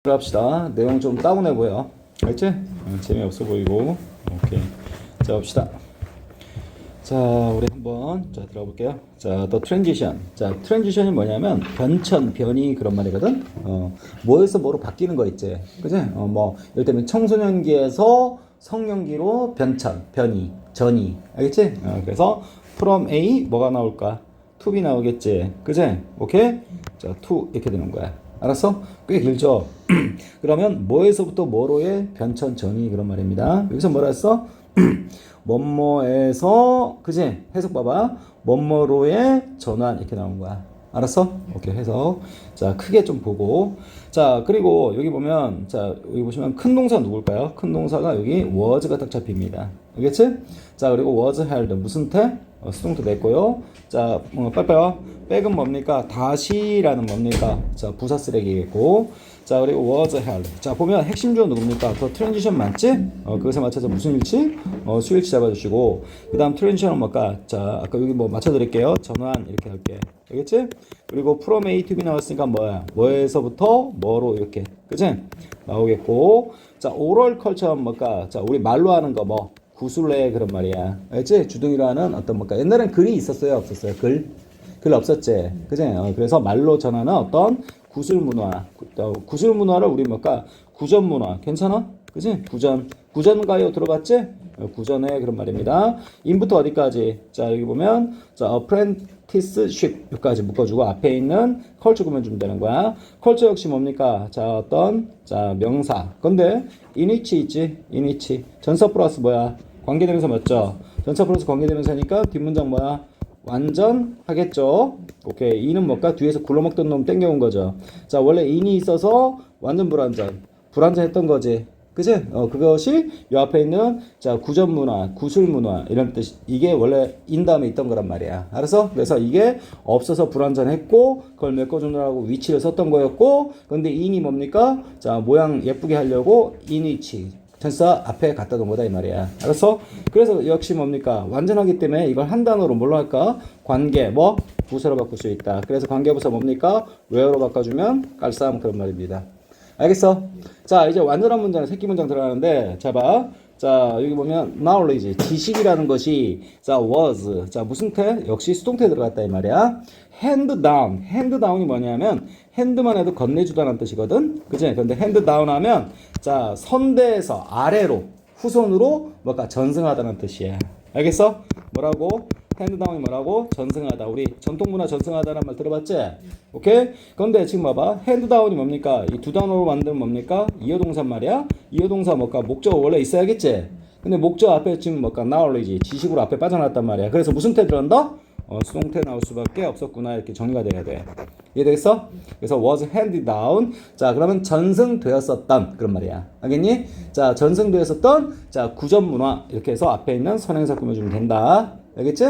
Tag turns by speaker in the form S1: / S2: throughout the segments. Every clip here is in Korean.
S1: 합시다. 내용 좀 다운해 보여. 알지? 재미없어 보이고. 오케이. 자, 봅시다. 자, 우리 한번 들어가 볼게요. 자, the transition. 자, transition이 뭐냐면 변천, 변이 그런 말이거든. 뭐에서 뭐로 바뀌는 거 있지. 그지? 예를 들면 청소년기에서 성년기로 변천, 변이, 전이. 알겠지? 그래서 from A 뭐가 나올까? to B 나오겠지. 그지? 오케이? 자, to 이렇게 되는 거야. 알았어? 꽤 길죠? 그러면 뭐에서부터 뭐로의 변천 전이 그런 말입니다. 여기서 뭐라 했어? 뭐뭐에서 그지? 해석 봐봐. 뭐뭐로의 전환 이렇게 나온 거야. 알았어? 오케이 해석. 자 크게 좀 보고. 자 그리고 여기 보면 자 여기 보시면 큰 동사 누굴까요? 큰 동사가 여기 was가 딱 잡힙니다. 알겠지? 자 그리고 was held 무슨 태? 수동태 됐고요. 자 빨리빨리 백은 뭡니까? 다시라는 뭡니까? 자 부사 쓰레기겠고. 자 그리고 was held. 자 보면 핵심 주어 누굽니까? 더 트랜지션 맞지? 그것에 맞춰서 무슨 일치? 수일치 잡아주시고. 그 다음 트랜지션은 뭘까? 자 아까 여기 뭐 맞춰드릴게요. 전환 이렇게 할게. 알겠지? 그리고 from A to B 나왔으니까 뭐야? 뭐에서부터 뭐로 이렇게 그치? 나오겠고. 자 오럴 컬처는 뭘까? 자 우리 말로 하는 거 뭐 구술래 그런 말이야. 알지? 주둥이로 하는 어떤 뭘까? 옛날엔 글이 있었어요? 없었어요? 글 없었지? 그치? 그래서 말로 전하는 어떤 구술 문화. 구술 문화를 우리 뭘까? 구전 문화. 괜찮아? 그치? 구전가요 들어봤지? 구전의 그런 말입니다. 인부터 어디까지? 자, 여기 보면, 자, apprenticeship 여기까지 묶어주고, 앞에 있는 컬처 구면 주면 되는 거야. 컬처 역시 뭡니까? 자, 자, 명사. 근데, 인위치 있지? 인위치. 전사 플러스 뭐야? 관계대명사 맞죠? 전사 플러스 관계대명사니까 뒷문장 뭐야? 완전 하겠죠. 오케이. 이는 뭘까? 뒤에서 굴러먹던 놈 땡겨온 거죠. 자, 원래 인이 있어서 완전 불완전. 불완전 했던 거지. 그치? 그것이 요 앞에 있는 자, 구전 문화, 구술 문화 이런 뜻. 이게 원래 인 다음에 있던 거란 말이야. 알았어? 그래서 이게 없어서 불완전했고 그걸 메꿔주느라고 위치를 썼던 거였고 근데 인이 뭡니까? 자, 모양 예쁘게 하려고 인위치. 전사 앞에 갖다 놓은 거다 이 말이야. 알았어? 그래서 역시 뭡니까? 완전하기 때문에 이걸 한 단어로 뭘로 할까? 관계 뭐? 부사로 바꿀 수 있다. 그래서 관계부사 뭡니까? where로 바꿔주면 깔쌈 그런 말입니다. 알겠어? 자 이제 완전한 문장 새끼 문장 들어가는데 자 봐. 자 여기 보면 knowledge 지식이라는 것이 자 was 자 무슨 태? 역시 수동태 들어갔다 이 말이야. hand down이 뭐냐면 hand만 해도 건네주다라는 뜻이거든. 그치? 근데 hand down 하면 자 선대에서 아래로 후손으로 뭐가 전승하다는 뜻이야. 알겠어? 뭐라고? 핸드다운이 뭐라고? 전승하다. 우리 전통문화 전승하다라는 말 들어봤지? 오케이? 그런데 지금 봐봐. 핸드다운이 뭡니까? 이 두 단어로 만들면 뭡니까? 이어동사 말이야? 이어동사 뭘까? 목적 원래 있어야겠지? 근데 목적 앞에 지금 뭘까? knowledge. 지식으로 앞에 빠져나왔단 말이야. 그래서 무슨 태 들어간다? 수동태 나올 수밖에 없었구나. 이렇게 정리가 돼야 돼. 이해되겠어? 그래서 was handed down. 자, 그러면 전승되었었던 그런 말이야. 알겠니? 자, 전승되었었던 자, 구전 문화 이렇게 해서 앞에 있는 선행사 꾸며주면 된다. 알겠지?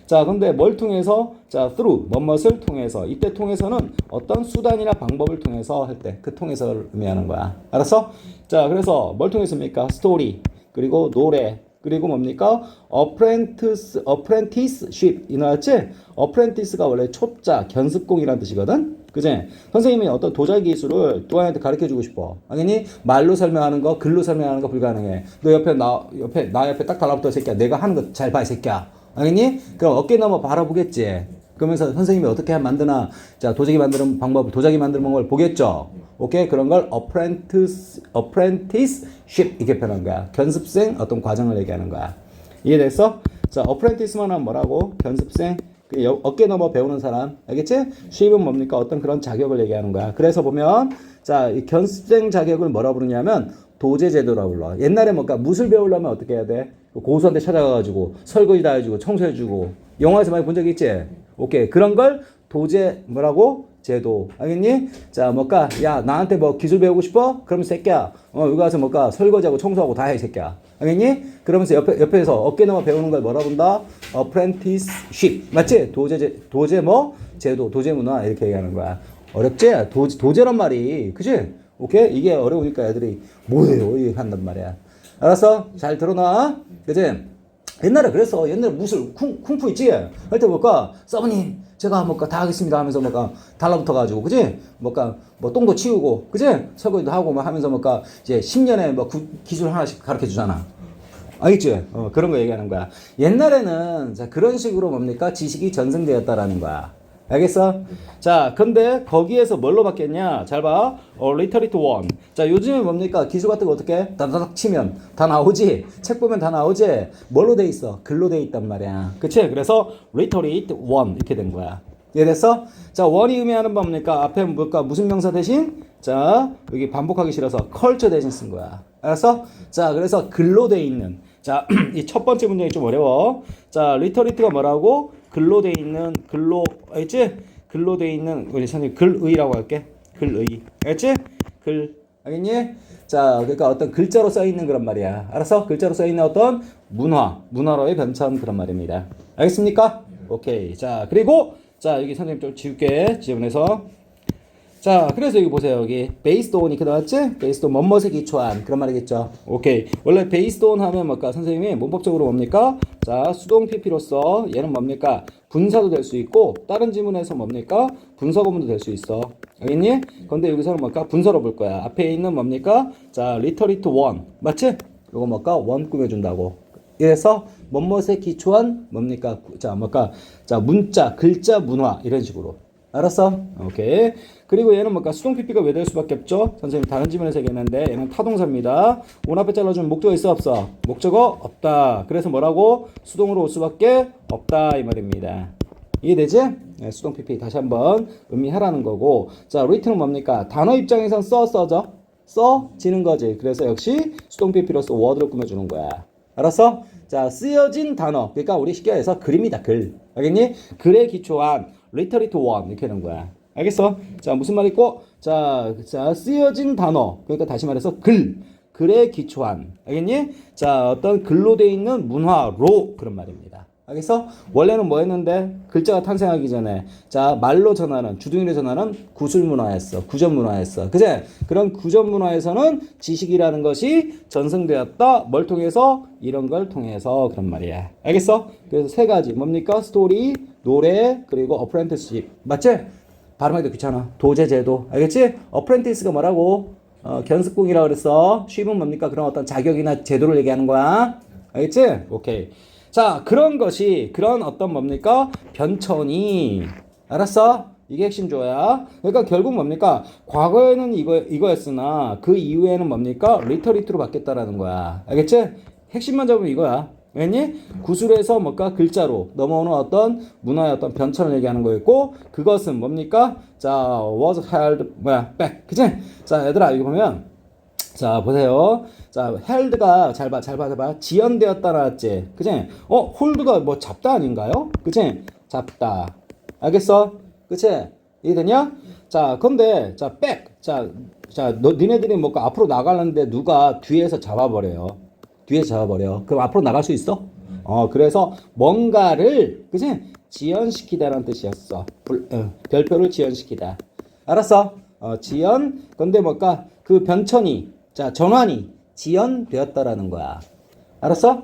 S1: 자, 근데 뭘 통해서? 자, through, 뭐뭇을 통해서. 이때 통해서는 어떤 수단이나 방법을 통해서 할 때 그 통해서를 의미하는 거야. 알았어? 자, 그래서 뭘 통해서입니까? 스토리, 그리고 노래, 그리고 뭡니까? apprenticeship. 이 나왔지? apprentice가 원래 초짜, 견습공이라는 뜻이거든? 그지? 선생님이 어떤 도자기 기술을 또 아이한테 가르쳐 주고 싶어. 알겠니? 말로 설명하는 거, 글로 설명하는 거 불가능해. 너 나 옆에 딱 달라붙어, 이 새끼야. 내가 하는 거 잘 봐, 이 새끼야. 알겠니? 그럼 어깨 넘어 바라보겠지. 그러면서 선생님이 어떻게 만드나, 자, 도자기 만드는 방법을 보겠죠. 오케이? 그런 걸 apprenticeship 이렇게 표현한 거야. 견습생 어떤 과정을 얘기하는 거야. 이해됐어? 자, apprentice만 하면 뭐라고? 견습생. 어깨 넘어 배우는 사람. 알겠지? ship은 뭡니까? 어떤 그런 자격을 얘기하는 거야. 그래서 보면, 자, 이 견습생 자격을 뭐라 부르냐면, 도제제도라고 불러. 옛날에 뭔가 무술 배우려면 어떻게 해야 돼? 고수한테 찾아가가지고 설거지 다 해주고 청소해주고 영화에서 많이 본 적 있지? 오케이. 그런 걸 도제 뭐라고? 제도. 알겠니? 자, 뭘까? 야, 나한테 뭐 기술 배우고 싶어? 그러면 새끼야. 여기 가서 뭘까? 설거지하고 청소하고 다 해, 새끼야. 알겠니? 그러면서 옆에서 어깨 넘어 배우는 걸 뭐라 본다? apprenticeship. 맞지? 도제 뭐? 제도, 도제 문화 이렇게 얘기하는 거야. 어렵지? 도제란 말이. 그치? 오케이? 이게 어려우니까 애들이 뭐예요? 이렇게 한단 말이야. 알았어? 잘 들어놔. 그치? 옛날에 그래서 옛날에 무술 쿵푸 있지? 할 때 뭘까? 서브님 제가 뭘까 다 하겠습니다 하면서 뭘까 달라붙어가지고 그지? 뭘까 뭐 똥도 치우고 그지? 설거지도 하고 막 하면서 뭘까 이제 10년에 뭐 기술 하나씩 가르쳐 주잖아. 알겠지? 그런 거 얘기하는 거야. 옛날에는 자 그런 식으로 뭡니까 지식이 전승되었다라는 거야. 알겠어? 자, 근데 거기에서 뭘로 바뀌었냐? 잘 봐. 리터리트 원. 자, 요즘에 뭡니까? 기술 같은 거 어떻게? 다다닥 치면 다 나오지? 책 보면 다 나오지? 뭘로 돼 있어? 글로 돼 있단 말이야. 그치? 그래서 리터리트 원 이렇게 된 거야. 이해됐어? 자, 원이 의미하는 뭡니까? 앞에 뭘까? 무슨 명사 대신? 자, 여기 반복하기 싫어서 컬처 대신 쓴 거야. 알았어? 자, 그래서 글로 돼 있는. 자, 이 첫 번째 문장이 좀 어려워. 자, 리터리트가 뭐라고? 글로 돼 있는 글로 알겠지? 글로 돼 있는 우리 선생님 글의라고 할게. 글의. 알겠지? 글. 알겠니? 자, 그러니까 어떤 글자로 써 있는 그런 말이야. 알았어? 글자로 써 있는 어떤 문화로의 변천 그런 말입니다. 알겠습니까? 오케이. 자, 그리고 자, 여기 선생님 좀 지울게. 지원해서. 자, 그래서 여기 보세요. 여기 based on 이렇게 나왔지? based on 뭐뭐에 기초한 그런 말이겠죠. 오케이. 원래 based on 하면 뭘까? 선생님이 문법적으로 뭡니까? 자, 수동 PP로서 얘는 뭡니까? 분사도 될 수 있고 다른 지문에서 뭡니까? 분사 구문도 될 수 있어. 알겠니? 근데 여기서는 뭘까? 분사로 볼 거야. 앞에 있는 뭡니까? 자, 리터리트 원. 맞지? 이거 뭘까? 원 꾸며준다고. 그래서 뭐뭐에 기초한 뭡니까? 자, 뭘까? 자, 문자, 글자, 문화 이런 식으로. 알았어? 오케이. 그리고 얘는 뭘까? 수동 PP가 왜 될 수밖에 없죠? 선생님 다른 지문에서 얘기했는데 얘는 타동사입니다. 온 앞에 잘라주면 목적어 있어 없어? 목적어 없다. 그래서 뭐라고? 수동으로 올 수밖에 없다 이 말입니다. 이해되지? 네, 수동 PP 다시 한번 의미하라는 거고. 자, written은 뭡니까? 단어 입장에선 써지는 거지. 그래서 역시 수동 PP로서 word를 꾸며주는 거야. 알았어? 자, 쓰여진 단어. 그러니까 우리 쉽게 해서 글입니다. 글. 알겠니? 글에 기초한 리터리트 원 이렇게 하는 거야. 알겠어? 자, 무슨 말 있고? 자, 쓰여진 단어. 그러니까 다시 말해서 글에 기초한. 알겠니? 자, 어떤 글로 돼 있는 문화로 그런 말입니다. 알겠어? 원래는 뭐 했는데? 글자가 탄생하기 전에. 자, 말로 전하는, 주둥이로 전하는 구술 문화였어. 구전 문화였어. 그제? 그런 구전 문화에서는 지식이라는 것이 전승되었다. 뭘 통해서? 이런 걸 통해서 그런 말이야. 알겠어? 그래서 세 가지. 뭡니까? 스토리, 노래, 그리고 어프렌티스십. 맞지? 발음하기도 귀찮아. 도제제도. 알겠지? 어프렌티스가 뭐라고? 견습공이라고 그랬어. 쉽은 뭡니까? 그런 어떤 자격이나 제도를 얘기하는 거야. 알겠지? 오케이. 자, 그런 어떤 뭡니까? 변천이. 알았어? 이게 핵심 조야. 그러니까 결국 뭡니까? 과거에는 이거였으나 그 이후에는 뭡니까? 리터리트로 바뀌었다라는 거야. 알겠지? 핵심만 잡으면 이거야. 왜니? 구술에서 뭘까? 글자로 넘어오는 어떤 문화의 어떤 변천을 얘기하는 거였고, 그것은 뭡니까? 자, was held, back. 그치? 자, 얘들아, 이거 보면, 자, 보세요. 자, held가, 잘 봐. 지연되었다 나왔지? 그치? hold가 뭐 잡다 아닌가요? 그치? 잡다. 알겠어? 그치? 이해되냐? 자, 근데, 자, back. 자, 니네들이 뭔가 앞으로 나가려는데 누가 뒤에서 잡아버려요. 그럼 앞으로 나갈 수 있어? 그래서 뭔가를, 그치? 지연시키다라는 뜻이었어. 별표를 지연시키다. 알았어? 지연. 근데 뭘까? 그 변천이, 자, 전환이 지연되었다라는 거야. 알았어?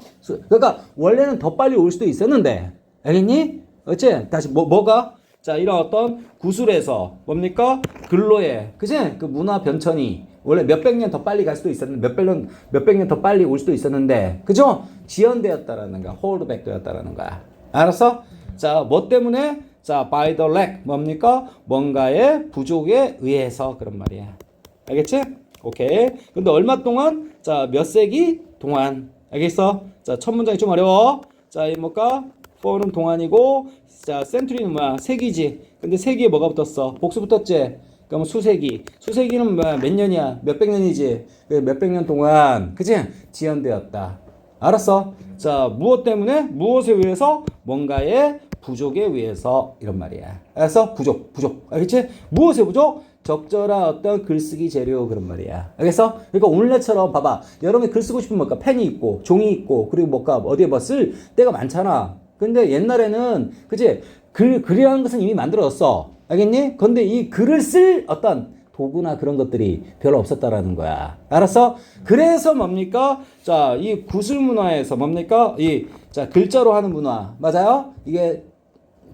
S1: 그러니까 원래는 더 빨리 올 수도 있었는데, 알겠니? 어째? 다시 뭐가? 자, 이런 어떤 구술에서 뭡니까? 근로의, 그치? 그 문화 변천이 원래 몇백 년 더 빨리 갈 수도 있었는데, 몇백 년 더 빨리 올 수도 있었는데, 그죠? 지연되었다라는 거야. 홀드백 되었다라는 거야. 알았어? 자, 뭐 때문에? 자, by the lack. 뭡니까? 뭔가의 부족에 의해서 그런 말이야. 알겠지? 오케이. 근데 얼마 동안? 자, 몇 세기 동안. 알겠어? 자, 첫 문장이 좀 어려워. 자, 이 뭘까? for는 동안이고, 자, century는 뭐야? 세기지. 근데 세기에 뭐가 붙었어? 복수 붙었지? 그럼 수세기. 수세기는 뭐야? 몇 년이야? 몇백 년이지? 몇백 년 동안. 그치? 지연되었다. 알았어? 자, 무엇 때문에? 무엇에 의해서? 뭔가의 부족에 의해서. 이런 말이야. 알았어? 부족. 알겠지? 무엇의 부족? 적절한 어떤 글쓰기 재료 그런 말이야. 알겠어? 그러니까 오늘날처럼 봐봐. 여러분이 글 쓰고 싶으면 뭘까? 펜이 있고, 종이 있고, 그리고 뭘까? 어디에 뭐 쓸 때가 많잖아. 근데 옛날에는, 그치? 글이라는 것은 이미 만들어졌어. 알겠니? 근데 이 글을 쓸 어떤 도구나 그런 것들이 별로 없었다라는 거야. 알았어? 그래서 뭡니까? 자, 이 구술 문화에서 뭡니까? 자, 글자로 하는 문화. 맞아요? 이게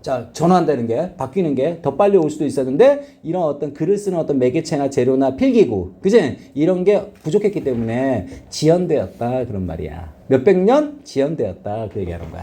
S1: 자, 전환되는 게, 바뀌는 게 더 빨리 올 수도 있었는데, 이런 어떤 글을 쓰는 어떤 매개체나 재료나 필기구, 그지? 이런 게 부족했기 때문에 지연되었다. 그런 말이야. 몇백 년 지연되었다. 그 얘기하는 거야.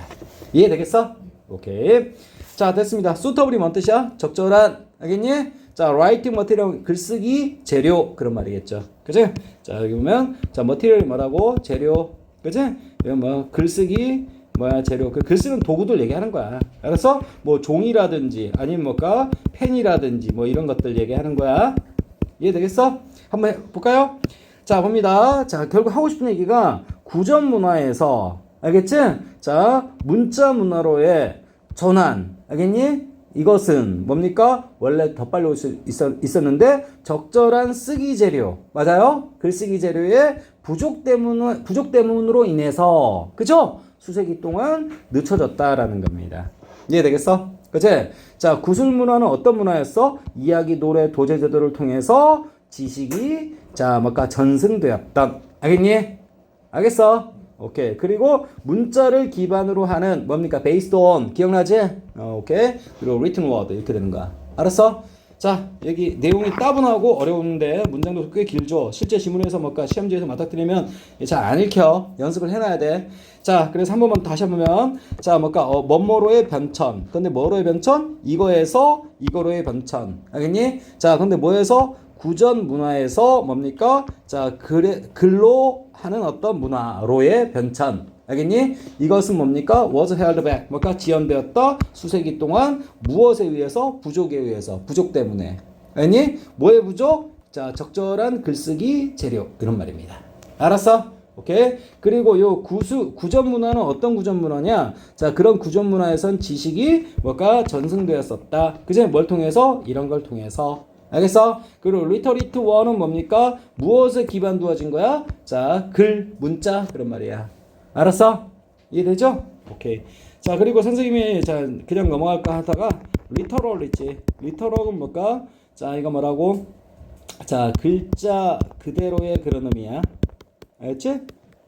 S1: 이해되겠어? 오케이. 자, 됐습니다. suitable이 뭔 뜻이야? 적절한, 알겠니? 자, writing material, 글쓰기 재료. 그런 말이겠죠. 그지? 자, 여기 보면, 자, material이 뭐라고? 재료. 그지? 이건 뭐, 글쓰기, 뭐야 재료 그 글 쓰는 도구들 얘기하는 거야. 알았어? 뭐 종이라든지 아니면 뭐가 펜이라든지 뭐 이런 것들 얘기하는 거야. 이해되겠어? 한번 볼까요? 자 봅니다. 자 결국 하고 싶은 얘기가 구전 문화에서 알겠지? 자 문자 문화로의 전환 알겠니? 이것은 뭡니까? 원래 더 빨리 올 수 있었는데 적절한 쓰기 재료 맞아요? 글쓰기 재료의 부족 때문으로 인해서 그죠? 수세기 동안 늦춰졌다라는 겁니다. 이해되겠어? 그치? 자, 구술 문화는 어떤 문화였어? 이야기, 노래, 도제 제도를 통해서 지식이 자, 뭔가 전승되었던. 알겠니? 알겠어? 오케이. 그리고 문자를 기반으로 하는 뭡니까? based on. 기억나지? 오케이. 그리고 written word 이렇게 되는 거야. 알았어? 자, 여기 내용이 따분하고 어려운데 문장도 꽤 길죠. 실제 지문에서 뭔가 시험지에서 맞닥뜨리면 잘 안 읽혀. 연습을 해놔야 돼. 자, 그래서 한 번만 다시 해보면 자, 뭔가 뭐뭐로의 변천. 근데 뭐로의 변천? 이거에서 이거로의 변천. 알겠니? 자, 근데 뭐에서? 구전 문화에서 뭡니까? 자, 글로 하는 어떤 문화로의 변천. 알겠니? 이것은 뭡니까? was held back. 뭔가 지연되었다. 수세기 동안 무엇에 의해서? 부족에 의해서. 부족 때문에. 알겠니? 뭐의 부족? 자, 적절한 글쓰기 재료. 이런 말입니다. 알았어? 오케이? 그리고 요 구전 문화는 어떤 구전 문화냐? 자, 그런 구전 문화에선 지식이 뭔가 전승되었었다. 그제 뭘 통해서? 이런 걸 통해서. 알겠어? 그리고 리터리트 원은 뭡니까? 무엇에 기반 두어진 거야? 자, 글, 문자 그런 말이야. 알았어? 이해되죠? 오케이. 자, 그리고 선생님이 자 그냥 넘어갈까 하다가 리터럴 있지. 리터럴은 뭘까? 자, 이거 뭐라고? 자, 글자 그대로의 그런 의미야. 알겠지?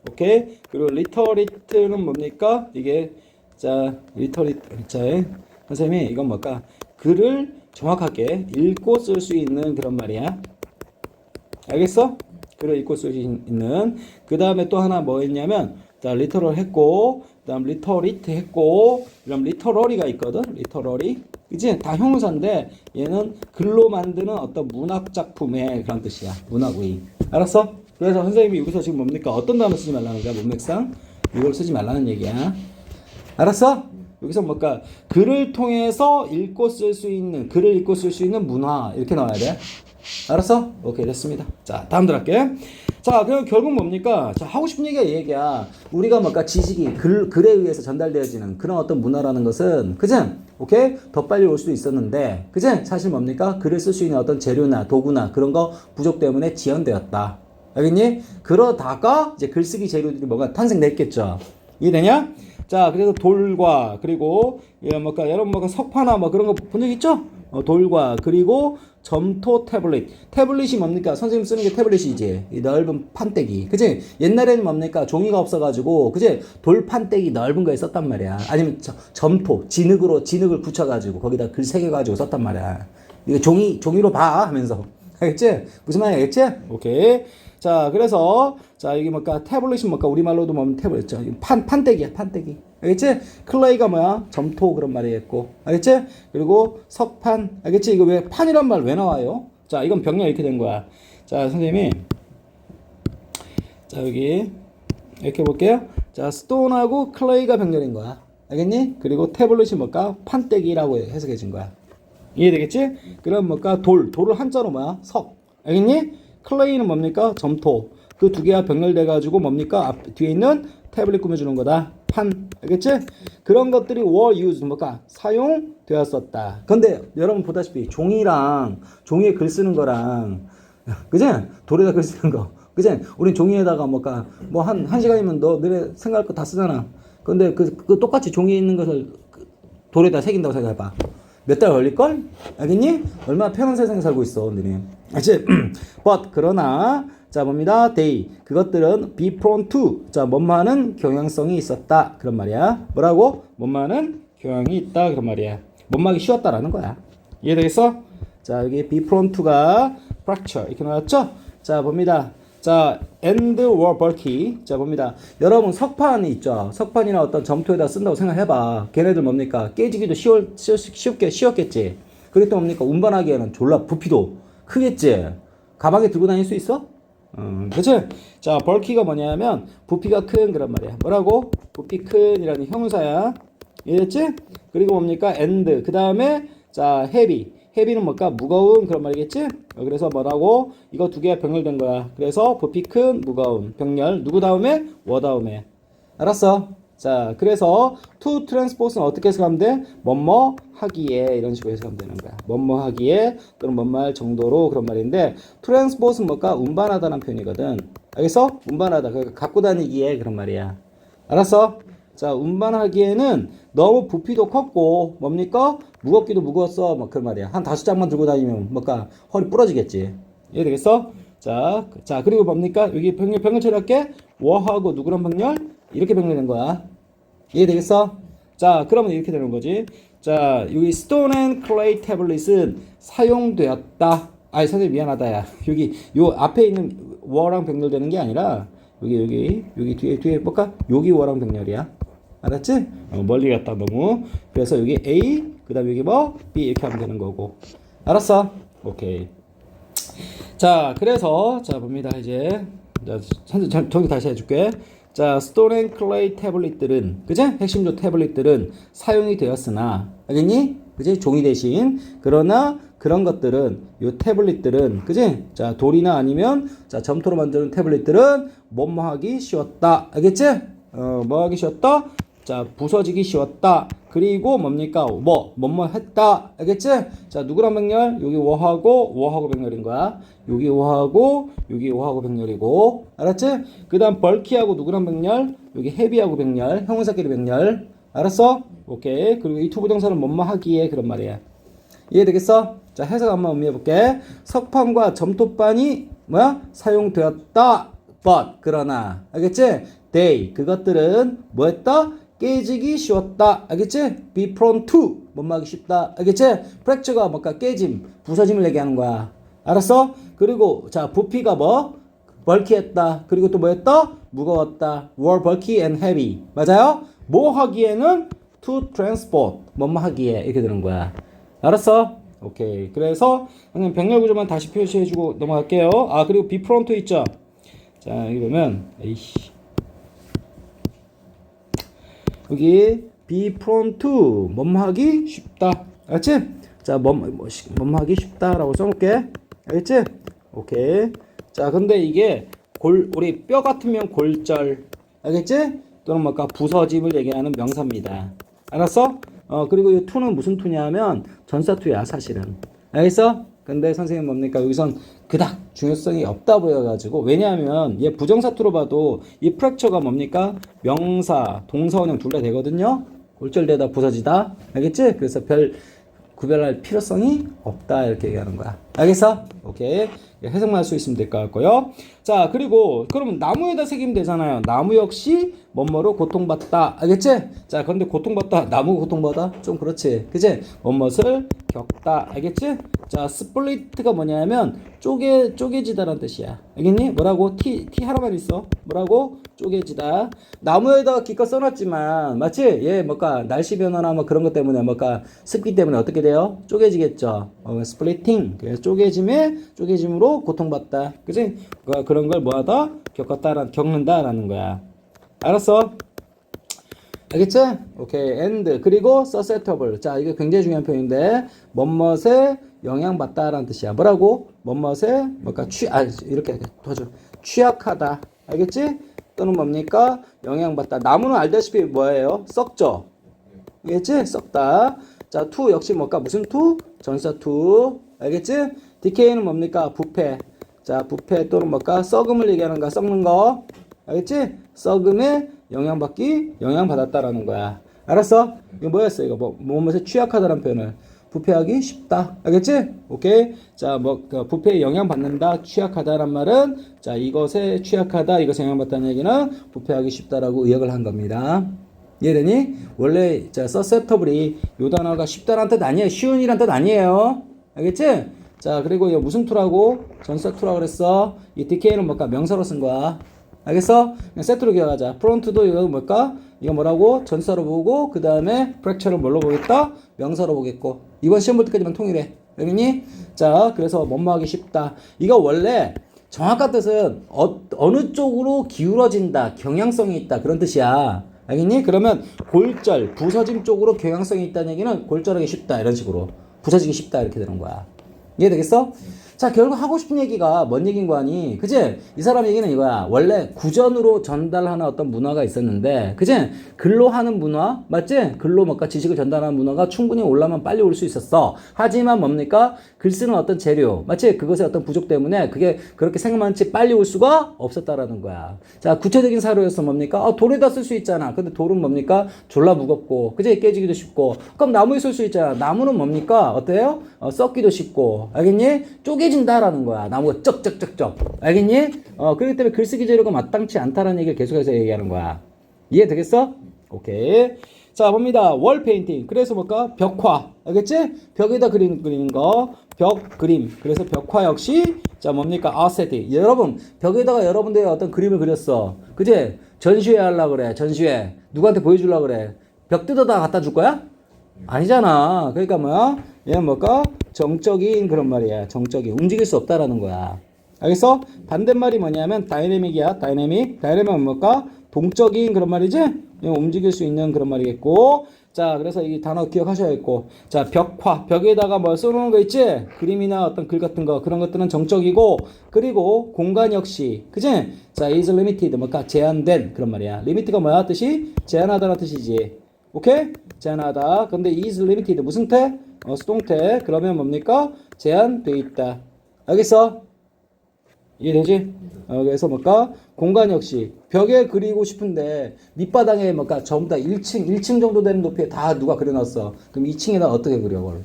S1: 오케이. 그리고 리터리트는 뭡니까? 이게 자, 리터리트 자, 선생님이 이건 뭘까? 글을 정확하게 읽고 쓸 수 있는 그런 말이야. 알겠어? 글을 읽고 쓸 수 있는. 그 다음에 또 하나 뭐 했냐면 자, 리터럴 했고, 그 다음 리터리트 했고, 그럼 리터러리가 있거든? 리터러리. 그치? 다 형용사인데, 얘는 글로 만드는 어떤 문학작품의 그런 뜻이야. 문학의. 알았어? 그래서 선생님이 여기서 지금 뭡니까? 어떤 단어 쓰지 말라는 거야? 문맥상? 이걸 쓰지 말라는 얘기야. 알았어? 여기서 뭘까? 글을 통해서 읽고 쓸 수 있는, 글을 읽고 쓸 수 있는 문화. 이렇게 나와야 돼. 알았어? 오케이, 됐습니다. 자, 다음 들어갈게. 자, 그럼 결국 뭡니까? 자, 하고 싶은 얘기가 이 얘기야. 우리가 뭔가 지식이 글에 의해서 전달되어지는 그런 어떤 문화라는 것은, 그지? 오케이? 더 빨리 올 수도 있었는데, 그지? 사실 뭡니까? 글을 쓸 수 있는 어떤 재료나 도구나 그런 거 부족 때문에 지연되었다. 알겠니? 그러다가 이제 글쓰기 재료들이 뭐가 탄생됐겠죠. 이해되냐? 자, 그래서 돌과, 그리고, 뭔가, 여러분 뭔가 석파나 뭐 그런 거 본 적 있죠? 돌과, 그리고 점토 태블릿. 태블릿이 뭡니까? 선생님 쓰는 게 태블릿이지. 이 넓은 판때기. 그치? 옛날에는 뭡니까? 종이가 없어가지고, 그치? 돌 판때기 넓은 거에 썼단 말이야. 아니면 점토, 진흙을 붙여가지고, 거기다 글 새겨가지고 썼단 말이야. 이거 종이로 봐! 하면서. 알겠지? 무슨 말인지 알겠지? 오케이. 자, 그래서, 자, 이게 뭘까? 태블릿은 뭘까? 우리말로도 뭐 태블릿. 판때기야, 판때기. 알겠지? 클레이가 뭐야? 점토 그런 말이겠고. 알겠지? 그리고 석판. 알겠지? 이거 왜, 판이란 말 왜 나와요? 자, 이건 병렬 이렇게 된 거야. 자, 선생님이. 자, 여기. 이렇게 볼게요. 자, 스톤하고 클레이가 병렬인 거야. 알겠니? 그리고 태블릿이 뭘까? 판때기라고 해석해진 거야. 이해되겠지? 그럼 뭘까? 돌을 한자로 뭐야? 석. 알겠니? 클레이는 뭡니까? 점토. 그 두 개가 병렬돼가지고 뭡니까? 뒤에 있는 태블릿 꾸며주는 거다. 판. 알겠지? 그런 것들이 were used. 뭘까? 사용되었었다. 근데 여러분 보다시피 종이에 글 쓰는 거랑, 그지? 돌에다 글 쓰는 거. 그지? 우린 종이에다가 뭘까? 뭐 한 시간이면 너 너네 생각할 거 다 쓰잖아. 근데 그 똑같이 종이에 있는 것을 돌에다 새긴다고 생각해봐. 몇 달 걸릴걸? 알겠니? 얼마나 편한 세상에 살고 있어, 너네. 알지? but, 그러나, 자, 뭡니다. they. 그것들은 be prone to. 자, 뭐뭐하는 경향성이 있었다. 그런 말이야. 뭐라고? 뭐뭐하는 경향이 있다. 그런 말이야. 뭐뭐하기 쉬웠다라는 거야. 이해되겠어? 자, 여기 be prone to가 fracture. 이렇게 나왔죠? 자, 봅니다. 자, and were bulky. 자, 봅니다. 여러분, 석판이 있죠? 석판이나 어떤 점토에다 쓴다고 생각해봐. 걔네들 뭡니까? 깨지기도 쉬웠겠지? 그리고 또 뭡니까? 운반하기에는 졸라 부피도 크겠지? 가방에 들고 다닐 수 있어? 그치? 자, bulky가 뭐냐면, 부피가 큰 그런 말이야. 뭐라고? 부피 큰이라는 형용사야. 이해됐지? 그리고 뭡니까? and. 그 다음에, 자, heavy. 헤비는 뭘까? 무거운 그런 말이겠지? 그래서 뭐라고? 이거 두 개가 병렬된 거야. 그래서 부피 큰, 무거운, 병렬. 누구 다음에? 워 다음에. 알았어? 자, 그래서 to transport는 어떻게 해석하면 돼? 뭐뭐 하기에 이런 식으로 해석하면 되는 거야. 뭐뭐 하기에 또는 뭐뭐 할 정도로 그런 말인데 transport은 뭘까? 운반하다는 표현이거든. 알겠어? 운반하다. 그러니까 갖고 다니기에 그런 말이야. 알았어? 자, 운반하기에는 너무 부피도 컸고 뭡니까? 무겁기도 무거웠어. 뭐 그런 말이야. 한 5장만 들고 다니면 뭘까? 허리 부러지겠지. 이해되겠어? 자, 그리고 뭡니까? 여기 병렬 처리할게. 워하고 누구랑 병렬? 이렇게 병렬된 거야. 이해되겠어? 자, 그러면 이렇게 되는 거지. 자, 여기 stone and clay tablet은 사용되었다. 아니, 선생님 미안하다, 야. 여기 요 앞에 있는 워랑 병렬되는 게 아니라 여기 뒤에 볼까? 여기 워랑 병렬이야. 알았지? 멀리 갔다 너무. 그래서 여기 A, 그 다음에 여기 뭐? B 이렇게 하면 되는 거고. 알았어? 오케이. 자, 그래서, 자, 봅니다, 이제. 자, 저기 다시 해줄게. 자, stone and clay 태블릿들은, 그지? 핵심조 태블릿들은 사용이 되었으나, 알겠니? 그지? 종이 대신. 그러나, 그런 것들은, 요 태블릿들은, 그지? 자, 돌이나 아니면, 자, 점토로 만드는 태블릿들은 뭐뭐 하기 쉬웠다. 알겠지? 뭐 하기 쉬웠다? 자, 부서지기 쉬웠다. 그리고 뭡니까? 뭐뭐 했다. 알겠지? 자, 누구랑 병렬? 여기 워하고 병렬인 거야. 여기 워하고 병렬이고. 알았지? 그 다음 벌키하고 누구랑 병렬? 여기 헤비하고 병렬. 형용사끼리 병렬. 알았어? 오케이. 그리고 이 투부정사는 뭐뭐 하기에 그런 말이야. 이해되겠어? 자, 해석 한번 의미해볼게. 석판과 점토판이 뭐야? 사용되었다. but 그러나. 알겠지? they 그것들은 뭐 했다? 깨지기 쉬웠다. 알겠지? be prone to 뭐뭐 하기 쉽다. 알겠지? fracture가 뭔가 깨짐, 부서짐을 얘기하는 거야. 알았어? 그리고 자, 부피가 뭐? bulky했다. 그리고 또 뭐 했다? 무거웠다. were bulky and heavy. 맞아요? 뭐 하기에는 to transport 뭐뭐 하기에 이렇게 되는 거야. 알았어? 오케이. 그래서 형님 병렬 구조만 다시 표시해주고 넘어갈게요. 아, 그리고 be prone to 있죠? 자, 여기 보면 에이씨. 여기 be prone to 뭐뭐 하기 쉽다. 알았지? 자, 뭐뭐 하기 쉽다라고 써놓을게. 알겠지? 오케이. 자, 근데 이게 우리 뼈 같으면 골절. 알겠지? 또는 뭔가 부서짐을 얘기하는 명사입니다. 알았어? 그리고 이 to는 무슨 to냐면 전사투야, 사실은. 알겠어? 근데 선생님 뭡니까? 여기선 그닥 중요성이 없다 보여가지고. 왜냐하면 얘 부정사투로 봐도 이 프랙처가 뭡니까? 명사, 동사원형 둘 다 되거든요? 골절되다, 부서지다. 알겠지? 그래서 별 구별할 필요성이 없다, 이렇게 얘기하는 거야. 알겠어? 오케이. 해석만 할 수 있으면 될 것 같고요. 자, 그리고 그러면 나무에다 새기면 되잖아요. 나무 역시 뭐뭐로 고통받다. 알겠지? 자, 근데 고통받다, 나무 고통받아? 좀 그렇지. 그치? 뭐뭇을 겪다. 알겠지? 자, 스플리트가 뭐냐면 쪼개지다라는 뜻이야. 알겠니? 뭐라고? T 하나만 있어. 뭐라고? 쪼개지다. 나무에다가 기껏 써놨지만, 맞지? 얘 뭘까? 날씨 변화나 뭐 그런 것 때문에 뭘까? 습기 때문에 어떻게 돼요? 쪼개지겠죠. 스플리팅. 그래서 쪼개짐으로 고통받다. 그치? 그런 걸 뭐하다? 겪는다라는 거야. 알았어? 알겠지? 오케이. and 그리고 susceptible. 자, 이게 굉장히 중요한 표현인데 뭐뭇에 영향받다라는 뜻이야. 뭐라고? 뭐뭇에 뭘까? 이렇게 도와줘. 취약하다. 알겠지? 또는 뭡니까? 영향받다. 나무는 알다시피 뭐예요? 썩죠? 알겠지? 썩다. 자, to 역시 뭘까? 무슨 to? 전사 to. 알겠지? decay는 뭡니까? 부패. 자, 부패 또는 뭘까? 썩음을 얘기하는 거야. 썩는 거. 알겠지? 썩음에 영향받았다라는 거야. 알았어? 이거 뭐였어? 이거 뭐뭐에 취약하다라는 표현을. 부패하기 쉽다. 알겠지? 오케이. 자, 그 부패에 영향받는다, 취약하다란 말은, 자, 이것에 취약하다, 이것에 영향받다는 얘기는 부패하기 쉽다라고 의역을 한 겁니다. 이해되니? 원래, 자, susceptible이 요 단어가 쉽다란 뜻 아니에요. 쉬운이란 뜻 아니에요. 알겠지? 자, 그리고 이거 무슨 to라고? 전사 to라고 그랬어. 이 decay는 뭘까? 명사로 쓴 거야. 알겠어? 그냥 세트로 기억하자. 프론트도 이거 뭘까? 이거 뭐라고? 전사로 보고, 그 다음에 프랙처를 뭘로 보겠다? 명사로 보겠고. 이번 시험 볼 때까지만 통일해. 알겠니? 자, 그래서 뭐뭐하기 쉽다. 이거 원래 정확한 뜻은 어느 쪽으로 기울어진다, 경향성이 있다, 그런 뜻이야. 알겠니? 그러면 골절, 부서짐 쪽으로 경향성이 있다는 얘기는 골절하기 쉽다, 이런 식으로. 부서지기 쉽다, 이렇게 되는 거야. 이해되겠어? 자, 결국 하고 싶은 얘기가 뭔 얘기인 거 아니? 그지? 이 사람 얘기는 이거야. 원래 구전으로 전달하는 어떤 문화가 있었는데, 그지? 글로 하는 문화, 맞지? 글로 뭔가 지식을 전달하는 문화가 충분히 올라면 빨리 올 수 있었어. 하지만 뭡니까? 글 쓰는 어떤 재료, 맞지? 그것의 어떤 부족 때문에 그게 그렇게 생각만치 빨리 올 수가 없었다라는 거야. 자, 구체적인 사료였어 뭡니까? 돌에다 쓸 수 있잖아. 근데 돌은 뭡니까? 졸라 무겁고, 그지? 깨지기도 쉽고. 그럼 나무에 쓸 수 있잖아. 나무는 뭡니까? 어때요? 썩기도 쉽고. 알겠니? 쪼개진다라는 거야. 나무가 쩍쩍쩍쩍. 알겠니? 그렇기 때문에 글쓰기 재료가 마땅치 않다라는 얘기를 계속해서 얘기하는 거야. 이해되겠어? 오케이. 자, 봅니다. 월 페인팅. 그래서 뭘까? 벽화. 알겠지? 벽에다 그리는 거. 벽 그림. 그래서 벽화 역시 자, 뭡니까? 아세티. 여러분, 벽에다가 여러분들의 어떤 그림을 그렸어. 그지? 전시회 하려고 그래. 전시회. 누구한테 보여주려고 그래. 벽 뜯어다 갖다 줄 거야? 아니잖아. 그러니까 뭐야? 얘는 뭘까? 정적인 그런 말이야. 정적인. 움직일 수 없다라는 거야. 알겠어? 반대말이 뭐냐면 다이내믹이야. 다이내믹. 다이내믹은 뭘까? 동적인 그런 말이지? 움직일 수 있는 그런 말이겠고. 자, 그래서 이 단어 기억하셔야겠고. 자, 벽화. 벽에다가 뭐 써놓은 거 있지? 그림이나 어떤 글 같은 거. 그런 것들은 정적이고. 그리고 공간 역시. 그지? 자, is limited. 뭘까? 제한된 그런 말이야. limit가 뭐야? 뜻이? 제한하다라는 뜻이지. 오케이? 제한하다. 근데 is limited. 무슨 태? 수동태. 그러면 뭡니까? 제한돼 있다. 알겠어? 이해되지? 그래서 뭘까? 공간 역시 벽에 그리고 싶은데 밑바닥에 뭘까? 전부 다 1층 정도 되는 높이에 다 누가 그려놨어. 그럼 2층에다 어떻게 그려? 그걸?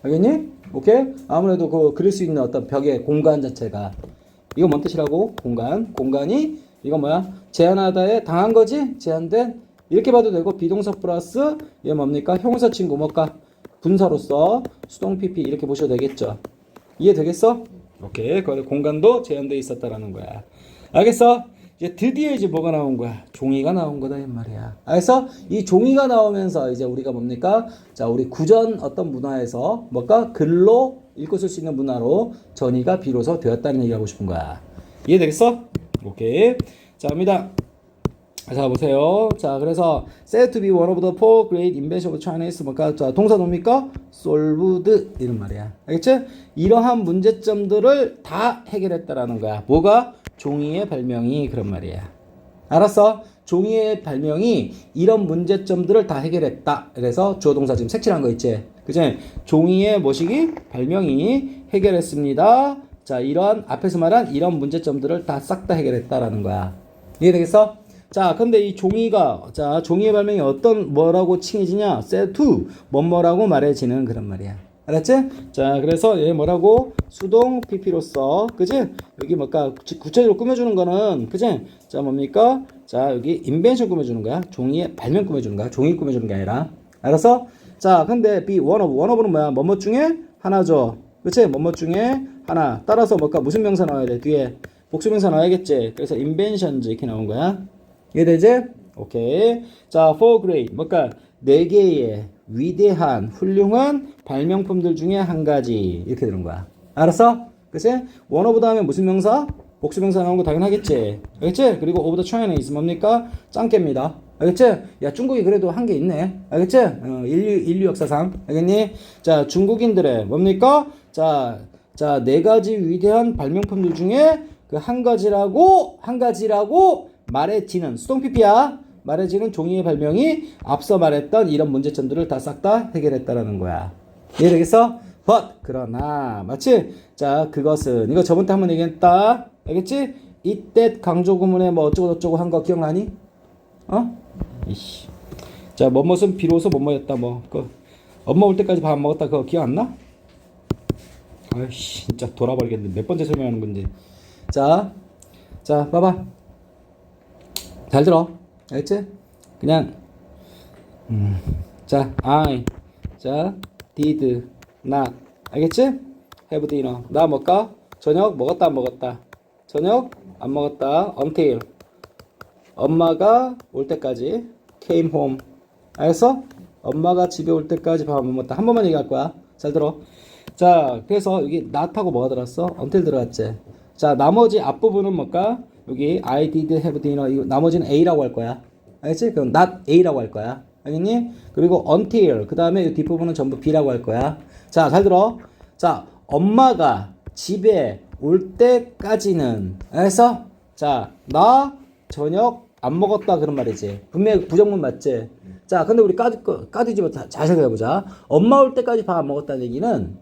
S1: 알겠니? 오케이? 아무래도 그 그릴 수 있는 어떤 벽의 공간 자체가 이거 뭔 뜻이라고? 공간이 이거 뭐야? 제한하다에 당한 거지? 제한된? 이렇게 봐도 되고 비동사 플러스 얘 뭡니까? 형용사 친구 뭘까? 분사로서 수동 PP 이렇게 보셔도 되겠죠. 이해되겠어? 오케이. 거기 공간도 제한되어 있었다라는 거야. 알겠어? 이제 드디어 이제 뭐가 나온 거야? 종이가 나온 거다 이 말이야. 알겠어? 이 종이가 나오면서 이제 우리가 뭡니까? 자, 우리 구전 어떤 문화에서 뭘까? 글로 읽고 쓸 수 있는 문화로 전이가 비로소 되었다는 얘기를 하고 싶은 거야. 이해되겠어? 오케이. 자, 갑니다. 자, 보세요. 자, 그래서 said to be one of the four great inventions of Chinese 뭘까? 자, 동사 뭡니까? solved 이런 말이야. 알겠지? 이러한 문제점들을 다 해결했다라는 거야. 뭐가? 종이의 발명이 그런 말이야. 알았어? 종이의 발명이 이런 문제점들을 다 해결했다. 그래서 주어 동사 지금 색칠한 거 있지? 그치? 종이의 뭐시기? 발명이 해결했습니다. 자, 이러한 앞에서 말한 이런 문제점들을 다 싹 다 해결했다라는 거야. 이해되겠어? 자, 근데 이 종이가, 자, 종이의 발명이 어떤, 뭐라고 칭해지냐? said to, 뭐뭐라고 말해지는 그런 말이야. 알았지? 자, 그래서 얘 뭐라고? 수동 PP로서, 그지? 여기 뭘까? 구체적으로 꾸며주는 거는, 그지? 자, 뭡니까? 자, 여기 invention 꾸며주는 거야. 종이의 발명 꾸며주는 거야. 종이 꾸며주는 게 아니라. 알았어? 자, 근데 be one of는 뭐야? 뭐뭐 중에 하나죠. 그치? 뭐뭐 중에 하나. 따라서 뭘까? 무슨 명사 나와야 돼? 뒤에. 복수명사 나와야겠지? 그래서 inventions 이렇게 나온 거야. 이해되지? 오케이. 자, four great. 뭘까? 4개의 위대한, 훌륭한 발명품들 중에 한 가지. 이렇게 되는 거야. 알았어? 그치? one of 다음에 무슨 명사? 복수명사 나온 거 당연하겠지? 알겠지? 그리고 of the Chinese 뭡니까? 짱깨입니다. 알겠지? 야, 중국이 그래도 한 게 있네. 알겠지? 인류 역사상. 알겠니? 자, 중국인들의 뭡니까? 자, 4가지 위대한 발명품들 중에 그 한 가지라고 말해지는 수동 PP야. 말해지는 종이의 발명이 앞서 말했던 이런 문제점들을 다 싹 다 해결했다라는 거야. 이해되겠어? But 그러나 맞지? 자, 그것은 이거 저번 때 한번 얘기했다. 알겠지? 이때 강조 구문에 뭐 어쩌고 저쩌고 한 거 기억나니? 이씨. 자, 뭐뭇은 비로소 뭐뭐였다 뭐. 엄마 올 때까지 밥 안 먹었다 그거 기억 안 나? 아이씨 진짜 돌아버리겠네. 몇 번째 설명하는 건지. 자 봐봐. 잘 들어. 알겠지? 그냥 자 I did not 알겠지? have dinner 나 먹까? 저녁 먹었다 안 먹었다? 저녁 안 먹었다 until 엄마가 올 때까지 came home 알겠어? 엄마가 집에 올 때까지 밥 안 먹었다. 한 번만 얘기할 거야. 잘 들어. 자 그래서 여기 not하고 뭐가 들어갔어? until 들어갔지. 자 나머지 앞부분은 뭘까? 여기 I did have dinner 이거 나머지는 A라고 할 거야. 알겠지? 그럼 not A라고 할 거야. 알겠니? 그리고 until 그 다음에 이 뒷부분은 전부 B라고 할 거야. 자 잘 들어. 자 엄마가 집에 올 때까지는 알겠어? 자 나 저녁 안 먹었다 그런 말이지. 분명히 부정문 맞지? 자 근데 우리 까뒤집어 잘 생각해보자. 엄마 올 때까지 밥 안 먹었다는 얘기는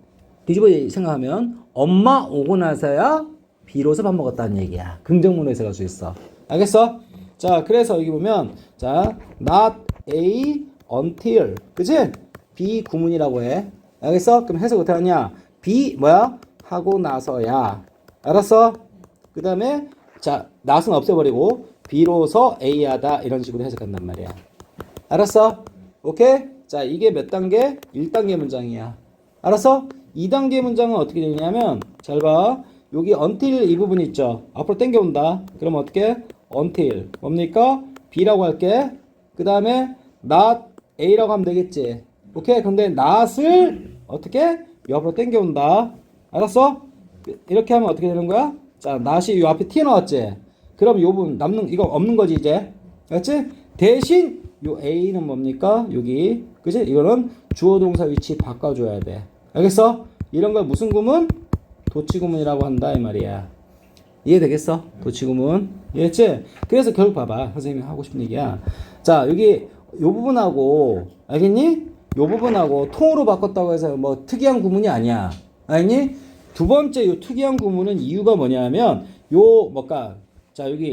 S1: 뒤집어 생각하면 엄마 오고 나서야 비로소 밥 먹었다는 얘기야. 긍정문으로 해석할 수 있어. 알겠어? 자 그래서 여기 보면 자 not A until 그치? B 구문이라고 해. 알겠어? 그럼 해석 어떻게 하냐? B 뭐야? 하고 나서야. 알았어? 그 다음에 자 not은 없애버리고 비로소 A 하다 이런 식으로 해석한단 말이야. 알았어? 오케이? 자 이게 몇 단계? 1단계 문장이야. 알았어? 2단계 문장은 어떻게 되냐면 잘 봐. 여기 until 이 부분 있죠. 앞으로 당겨온다. 그럼 어떻게? until 뭡니까? B라고 할게. 그 다음에 not A라고 하면 되겠지. 오케이? 근데 not을 어떻게? 옆으로 당겨온다. 알았어? 이렇게 하면 어떻게 되는 거야? 자 not이 요 앞에 T 나왔지? 그럼 요 부분 남는 이거 없는 거지 이제. 알았지? 대신 요 A는 뭡니까? 여기 그치? 이거는 주어 동사 위치 바꿔줘야 돼. 알겠어? 이런 걸 무슨 구문? 도치구문이라고 한다 이 말이야. 이해되겠어? 도치구문. 이해했지? 그래서 결국 봐봐. 선생님이 하고 싶은 얘기야. 자 여기 요 부분하고 알겠니? 요 부분하고 통으로 바꿨다고 해서 뭐 특이한 구문이 아니야. 알겠니? 두 번째 요 특이한 구문은 이유가 뭐냐면 요 뭘까? 자 여기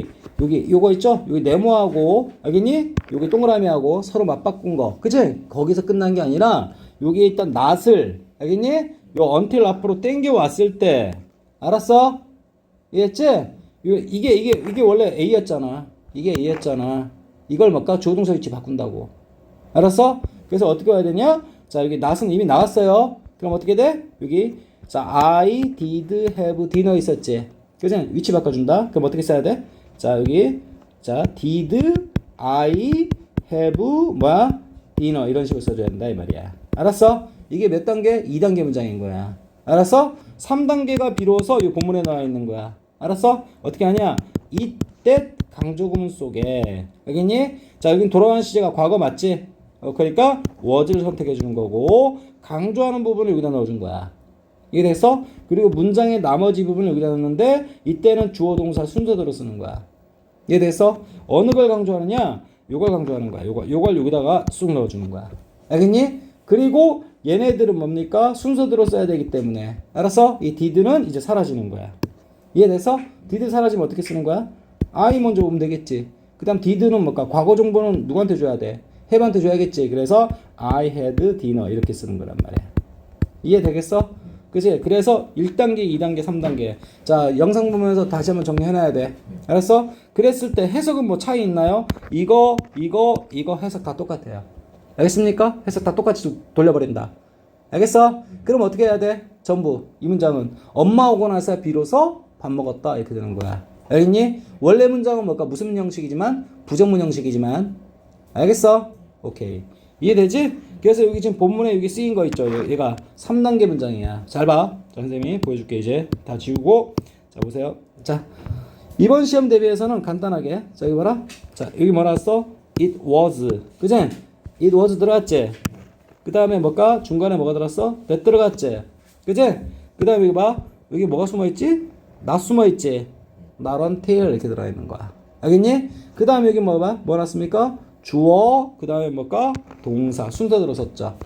S1: 요거 있죠? 여기 네모하고 알겠니? 여기 동그라미하고 서로 맞바꾼 거. 그치? 거기서 끝난 게 아니라 여기에 있던 not을 알겠니? 요 until 앞으로 당겨 왔을 때 알았어? 이해했지? 이게 원래 A였잖아. 이게 A였잖아. 이걸 뭘까? 주어동사 위치 바꾼다고. 알았어? 그래서 어떻게 해야 되냐? 자 여기 not은 이미 나왔어요. 그럼 어떻게 돼? 여기 자 I did have dinner 있었지? 그치? 위치 바꿔준다. 그럼 어떻게 써야 돼? 자 여기 자 did I have 뭐야? dinner 이런 식으로 써줘야 된다 이 말이야. 알았어? 이게 몇 단계? 2단계 문장인 거야. 알았어? 3단계가 비로소 이 본문에 나와 있는 거야. 알았어? 어떻게 하냐? 이때 강조구문 속에 알겠니? 자 여긴 돌아가는 시제가 과거 맞지? 그러니까 was를 선택해 주는 거고 강조하는 부분을 여기다 넣어준 거야. 이게 됐어? 그리고 문장의 나머지 부분을 여기다 넣는데 이때는 주어 동사 순서대로 쓰는 거야. 이게 됐어? 어느 걸 강조하느냐? 요걸 강조하는 거야. 요걸 여기다가 쑥 넣어주는 거야. 알겠니? 그리고 얘네들은 뭡니까? 순서대로 써야 되기 때문에 알았어? 이 did는 이제 사라지는 거야. 이해됐어? did 사라지면 어떻게 쓰는 거야? I 먼저 보면 되겠지. 그 다음 did는 뭘까? 과거 정보는 누구한테 줘야 돼? have한테 줘야겠지. 그래서 I had dinner 이렇게 쓰는 거란 말이야. 이해되겠어? 그치? 그래서 1단계, 2단계, 3단계. 자, 영상 보면서 다시 한번 정리해놔야 돼. 알았어? 그랬을 때 해석은 뭐 차이 있나요? 이거 해석 다 똑같아요. 알겠습니까? 해석 다 똑같이 돌려버린다. 알겠어? 그럼 어떻게 해야 돼? 전부 이 문장은 엄마 오고 나서 비로소 밥 먹었다 이렇게 되는 거야. 알겠니? 원래 문장은 뭘까? 무슨 형식이지만 부정문 형식이지만 알겠어? 오케이. 이해되지? 그래서 여기 지금 본문에 여기 쓰인 거 있죠? 얘가 3단계 문장이야. 잘 봐. 자, 선생님이 보여줄게. 이제 다 지우고 자 보세요. 자 이번 시험 대비해서는 간단하게 자 여기 봐라. 자 여기 뭐라 써? It was 그지? It was 들어갔지? 그 다음에 뭘까? 중간에 뭐가 들었어? that 들어갔지? 그지? 그 다음에 여기 봐. 여기 뭐가 숨어있지? not 숨어있지? not until 이렇게 들어있는 거야. 알겠니? 그 다음에 여기 뭐 봐? 뭐 났습니까? 주어, 그 다음에 뭘까? 동사, 순서대로 썼죠.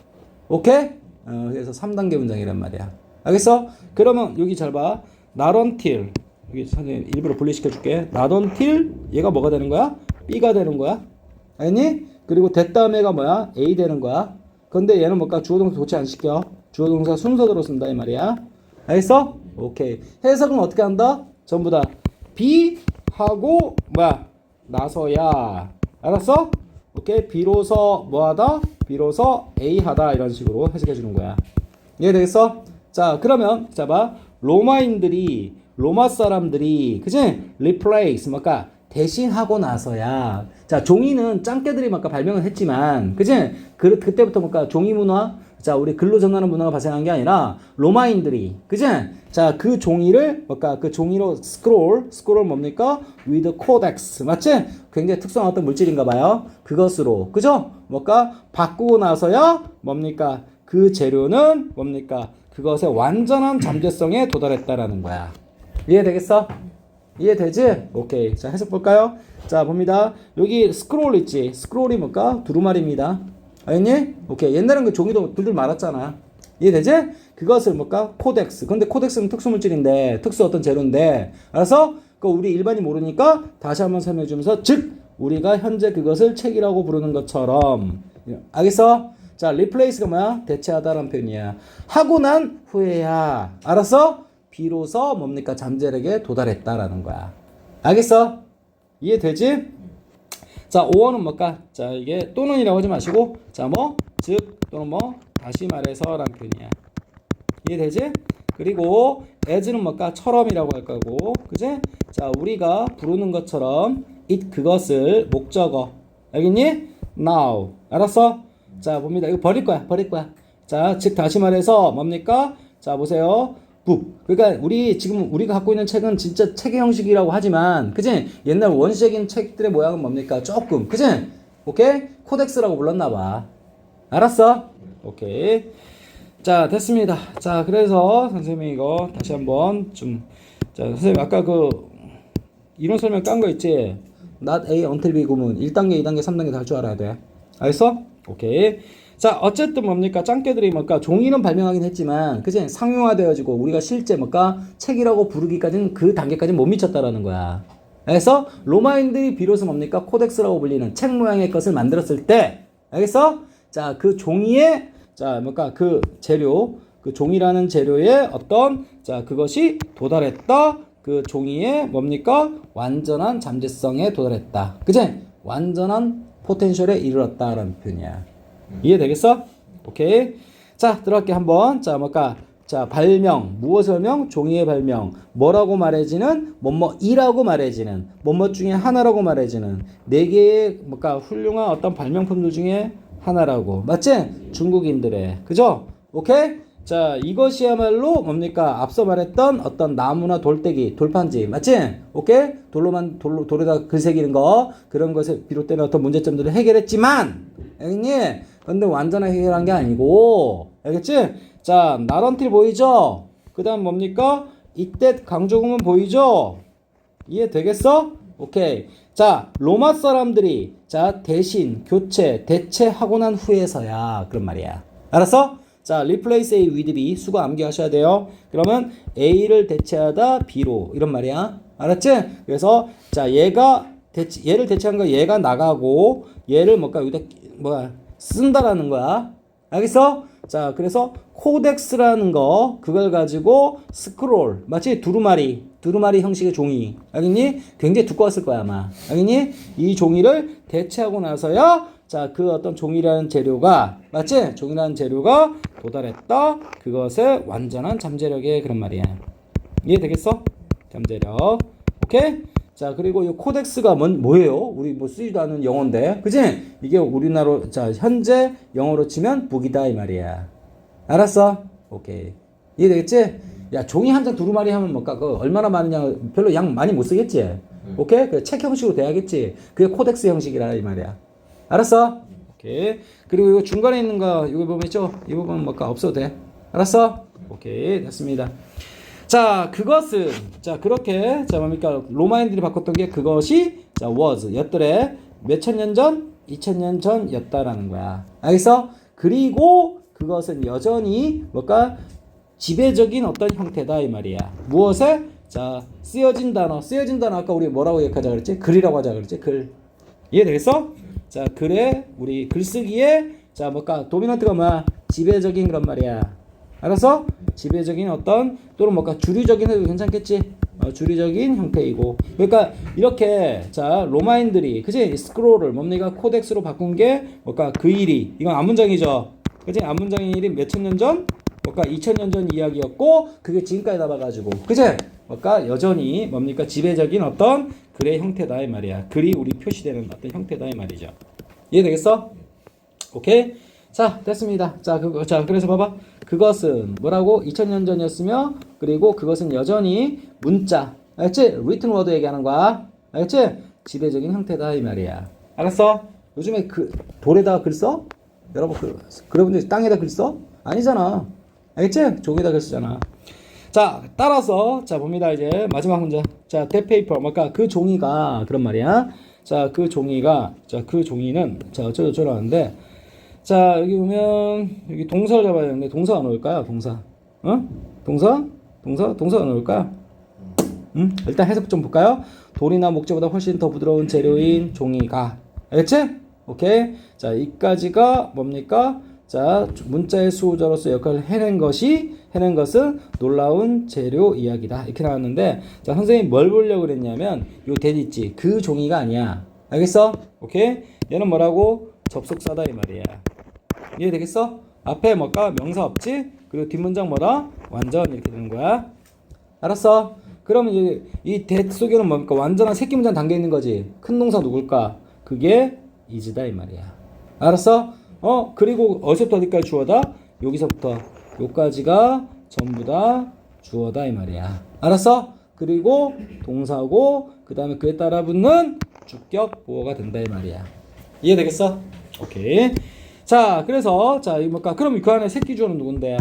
S1: 오케이? 그래서 3단계 문장이란 말이야. 알겠어? 그러면 여기 잘 봐. not until. 여기 선생님 일부러 분리시켜줄게. not until 얘가 뭐가 되는 거야? B가 되는 거야. 알겠니? 그리고 that 다음에가 뭐야? A 되는 거야. 근데 얘는 뭘까? 주어동사 도치 안 시켜. 주어동사 순서대로 쓴다 이 말이야. 알겠어? 오케이. 해석은 어떻게 한다? 전부 다 be 하고 뭐야? 나서야. 알았어? 오케이. 비로소 뭐하다? 비로소 A 하다 이런 식으로 해석해 주는 거야. 이해되겠어? 자, 그러면 자 봐. 로마 사람들이 그지? replace 뭐까 대신하고 나서야. 자, 종이는 짱깨들이 막 발명을 했지만 그지? 그때부터 뭔가 종이 문화, 자, 우리 글로 전하는 문화가 발생한 게 아니라 로마인들이 그지? 자, 그 종이를 뭔가 그 종이로 스크롤 뭡니까? with codex 맞지? 굉장히 특수한 어떤 물질인가 봐요. 그것으로 그죠? 뭔가 바꾸고 나서야 뭡니까? 그 재료는 뭡니까? 그것의 완전한 잠재성에 도달했다라는 거야. 이해되겠어? 이해되지? 오케이. 자, 해석 볼까요? 자, 봅니다. 여기 스크롤 있지? 스크롤이 뭘까? 두루마리입니다. 알겠니? 오케이. 옛날엔 그 종이도 둘둘 말았잖아. 이해되지? 그것을 뭘까? 코덱스. 근데 코덱스는 특수물질인데, 특수 어떤 재료인데, 알았어? 그 우리 일반인 모르니까 다시 한번 설명해 주면서, 즉, 우리가 현재 그것을 책이라고 부르는 것처럼. 알겠어? 자, replace가 뭐야? 대체하다라는 표현이야. 하고 난 후에야. 알았어? 비로소 뭡니까? 잠재력에 도달했다라는 거야. 알겠어? 이해되지? 자, 5어는 뭘까? 자, 이게 또는이라고 하지 마시고, 자, 뭐, 즉, 또는 뭐, 다시 말해서 라는 표현이야. 이해되지? 그리고 as는 뭘까? 처럼이라고 할 거고, 그지? 자, 우리가 부르는 것처럼 it 그것을 목적어. 알겠니? now. 알았어? 자, 봅니다. 이거 버릴 거야. 자, 즉 다시 말해서 뭡니까? 자, 보세요. 북. 그러니까 우리가 갖고 있는 책은 진짜 책의 형식이라고 하지만, 그지? 옛날 원시적인 책들의 모양은 뭡니까? 조금, 그지? 오케이? 코덱스라고 불렀나 봐. 알았어? 오케이. 자, 됐습니다. 자, 그래서 선생님이 이거 다시 한번 자, 선생님 아까 그 이론 설명 깐 거 있지? not A until B 구문 1단계, 2단계, 3단계 다 할 줄 알아야 돼. 알겠어? 오케이. 자, 어쨌든 뭡니까? 짱깨들이 뭘까? 종이는 발명하긴 했지만, 그치? 상용화되어지고, 우리가 실제 뭘까? 책이라고 부르기까지는 그 단계까지는 못 미쳤다라는 거야. 그래서, 로마인들이 비로소 뭡니까? 코덱스라고 불리는 책 모양의 것을 만들었을 때, 알겠어? 자, 그 종이의, 자, 뭘까? 그 재료, 그 종이라는 재료의 어떤, 자, 그것이 도달했다. 그 종이의 뭡니까? 완전한 잠재성에 도달했다. 그치? 완전한 포텐셜에 이르렀다라는 표현이야. 이해되겠어? 오케이. 자, 들어갈게 한번. 자, 뭘까? 자, 발명. 무엇의 발명? 종이의 발명. 뭐라고 말해지는? 뭐뭐이라고 말해지는. 뭐뭐 중에 하나라고 말해지는. 네 개의 뭘까? 훌륭한 어떤 발명품들 중에 하나라고. 맞지? 중국인들의. 그죠? 오케이? 자, 이것이야말로 뭡니까? 앞서 말했던 어떤 나무나 돌떼기, 돌판지. 맞지? 오케이? 돌에다 글 새기는 거. 그런 것에 비롯되는 어떤 문제점들을 해결했지만, 알겠니? 근데 완전하게 해결한 게 아니고, 알겠지? 자, 나런틸 보이죠? 그 다음 뭡니까? 이때 강조구문 보이죠? 이해되겠어? 오케이. 자, 로마 사람들이, 자, 대신, 교체, 대체하고 난 후에서야. 그런 말이야. 알았어? 자, replace A with B. 수거 암기하셔야 돼요. 그러면 A를 대체하다 B로. 이런 말이야. 알았지? 그래서, 자, 얘를 대체한 거 얘가 나가고, 얘를 여기다, 쓴다라는 거야. 알겠어? 자, 그래서 코덱스라는 거, 그걸 가지고 스크롤, 마치 두루마리 형식의 종이. 알겠니? 굉장히 두꺼웠을 거야, 아마. 알겠니? 이 종이를 대체하고 나서야, 자, 그 어떤 종이라는 재료가, 맞지? 종이라는 재료가 도달했다. 그것의 완전한 잠재력의 그런 말이야. 이해되겠어? 잠재력. 오케이? 자, 그리고 이 코덱스가 뭐예요? 우리 쓰지도 않은 영어인데. 그치? 이게 우리나라로, 자, 현재 영어로 치면 북이다, 이 말이야. 알았어? 오케이. 이해되겠지? 야, 종이 한 장 두루마리 하면 얼마나 많은 양, 별로 양 많이 못 쓰겠지? 오케이? 그 책 형식으로 돼야겠지? 그게 코덱스 형식이라, 이 말이야. 알았어? 오케이. 그리고 이거 중간에 있는 거, 이거 보면 있죠? 이 부분 없어도 돼. 알았어? 오케이. 됐습니다. 자, 그것은, 자, 그렇게, 자, 뭡니까? 로마인들이 바꿨던 게 그것이, 자, was, 였더래. 몇천 년 전? 2000년 전였다라는 거야. 알겠어? 그리고 그것은 여전히, 지배적인 어떤 형태다, 이 말이야. 무엇에? 자, 쓰여진 단어 아까 우리 뭐라고 얘기하자 그랬지? 글이라고 하자 그랬지? 글. 이해되겠어? 자, 글에, 우리 글쓰기에, 자, 뭘까? 도미넌트가 뭐야? 지배적인 그런 말이야. 알았어? 지배적인 어떤 또는 뭘까? 주류적인 해도 괜찮겠지? 주류적인 형태이고. 그러니까 이렇게 자 로마인들이 그지? 스크롤을 뭡니까? 코덱스로 바꾼 게 뭘까? 그 일이 이건 앞문장이죠. 그지? 앞문장의 일이 몇천 년 전? 뭘까? 2000년 전 이야기였고 그게 지금까지 남아가지고 그지? 뭘까? 여전히 뭡니까? 지배적인 어떤 글의 형태다 이 말이야. 글이 우리 표시되는 어떤 형태다 이 말이죠. 이해되겠어? 오케이? 자, 됐습니다. 자, 그래서 봐봐. 그것은 뭐라고? 2000년 전이었으며, 그리고 그것은 여전히 문자. 알겠지? written word 얘기하는 거야. 알겠지? 지배적인 형태다, 이 말이야. 알았어? 요즘에 돌에다가 글 써? 여러분, 여러분들 땅에다 글 써? 아니잖아. 알겠지? 종이에다 글 쓰잖아. 자, 따라서, 자, 봅니다, 이제. 마지막 문제. 자, that paper. 뭔가 그 종이가, 그런 말이야. 자, 그 종이는, 자, 어쩌고저쩌고 하는데, 자, 여기 보면, 여기 동사를 잡아야 되는데, 동사가 나올까요? 동사가 나올까요? 일단 해석 좀 볼까요? 돌이나 목재보다 훨씬 더 부드러운 재료인 종이가. 알겠지? 오케이. 자, 이까지가 뭡니까? 자, 문자의 수호자로서 역할을 해낸 것은 놀라운 재료 이야기다. 이렇게 나왔는데, 자, 선생님이 뭘 보려고 그랬냐면, 요 대지 있지? 그 종이가 아니야. 알겠어? 오케이? 얘는 뭐라고? 접속사다, 이 말이야. 이해되겠어? 앞에 뭐가 명사 없지? 그리고 뒷문장 뭐다? 완전 이렇게 되는 거야. 알았어? 그러면 이제 이 that 속에는 뭡니까? 완전한 새끼 문장 담겨 있는 거지. 큰 동사 누굴까? 그게 is다 이 말이야. 알았어? 그리고 어디서부터 어디까지 주어다? 여기서부터 여기까지가 전부 다 주어다 이 말이야. 알았어? 그리고 동사고 그 다음에 그에 따라 붙는 주격 보어가 된다 이 말이야. 이해되겠어? 오케이. 자, 그래서 자, 이 뭘까? 그럼 그 안에 새끼 주어는 누군데요?